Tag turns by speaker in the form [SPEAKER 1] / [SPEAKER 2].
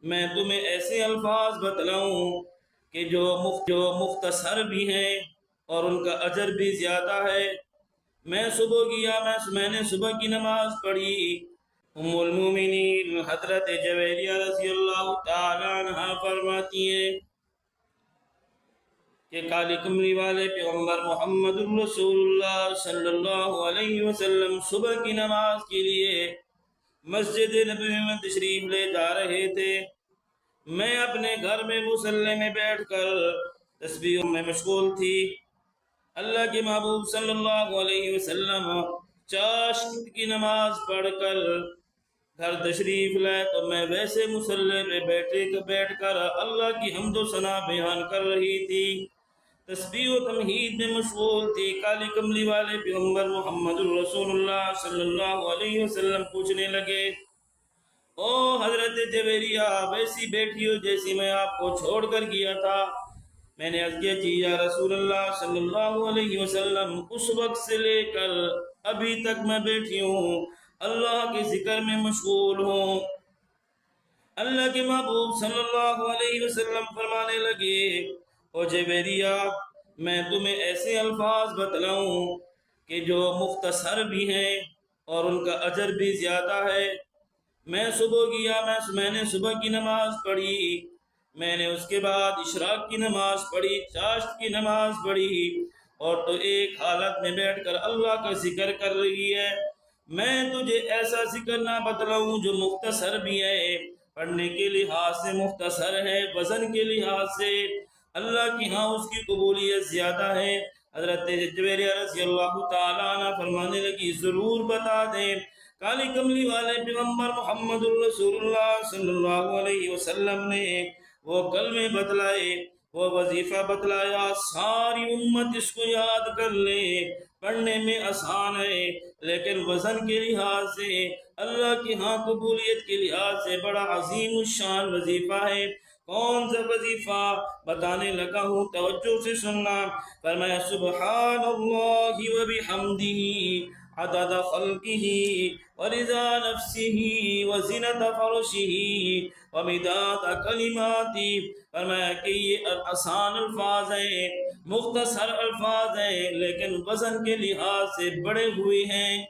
[SPEAKER 1] میں تمہیں ایسے الفاظ بتلاؤں کہ جو مختصر بھی ہیں اور ان کا اجر بھی زیادہ ہے۔ میں نے صبح کی نماز پڑھی۔ ام المومنین حضرت جویریہ رضی اللہ تعالی عنہ فرماتی ہیں کہ کالی کملی والے پیغمبر محمد الرسول اللہ صلی اللہ علیہ وسلم صبح کی نماز کے لیے مسجد نبوی میں تشریف لے جا رہے تھے۔ میں اپنے گھر میں مصلی میں بیٹھ کر تسبیحوں میں مشغول تھی۔ اللہ کے محبوب صلی اللہ علیہ وسلم چاشت کی نماز پڑھ کر گھر تشریف لائے تو میں ویسے مصلی پہ بیٹھ کر اللہ کی حمد و ثنا بیان کر رہی تھی، تسبیح و تمہید میں مشغول تھی۔ کالی کملی والے پیغمبر محمد الرسول اللہ صلی اللہ علیہ وسلم پوچھنے لگے، او حضرت جویریہ، ویسی بیٹھی ہو جیسی میں آپ کو چھوڑ کر گیا تھا؟ میں نے عرض کیا، جی یا رسول اللہ صلی اللہ علیہ وسلم، اس وقت سے لے کر ابھی تک میں بیٹھی ہوں، اللہ کے ذکر میں مشغول ہوں۔ اللہ کے محبوب صلی اللہ علیہ وسلم فرمانے لگے، او جویریہ، میں تمہیں ایسے الفاظ بتلاؤں کہ جو مختصر بھی ہیں اور ان کا اجر بھی زیادہ ہے۔ میں نے صبح کی نماز پڑھی، میں نے اس کے بعد اشراق کی نماز پڑھی، چاشت کی نماز پڑھی، اور تو ایک حالت میں بیٹھ کر اللہ کا ذکر کر رہی ہے۔ میں تجھے ایسا ذکر نہ بتلاؤں جو مختصر بھی ہے، پڑھنے کے لحاظ سے مختصر ہے، وزن کے لحاظ سے اللہ کی ہاں اس کی قبولیت زیادہ ہے۔ حضرت جویریہ رضی اللہ تعالیٰ عنہ فرمانے لگی، ضرور بتا دیں۔ کالی کملی والے پیغمبر محمد الرسول اللہ صلی اللہ علیہ وسلم نے وہ کلمے بتلائے، وہ وظیفہ بتلایا، ساری امت اس کو یاد کر لے۔ پڑھنے میں آسان ہے لیکن وزن کے لحاظ سے، اللہ کی ہاں قبولیت کے لحاظ سے بڑا عظیم الشان وظیفہ ہے۔ کون سا وظیفہ بتانے لگا ہوں، توجہ سے سننا۔ فرمایا، سبحان اللہ و بحمدہ عدد خلقہ ورضا نفسہ وزنت فرشہ ومداد کلماتہ۔ فرمایا کہ یہ آسان الفاظ ہیں، مختصر الفاظ ہیں، لیکن وزن کے لحاظ سے بڑے ہوئے ہیں۔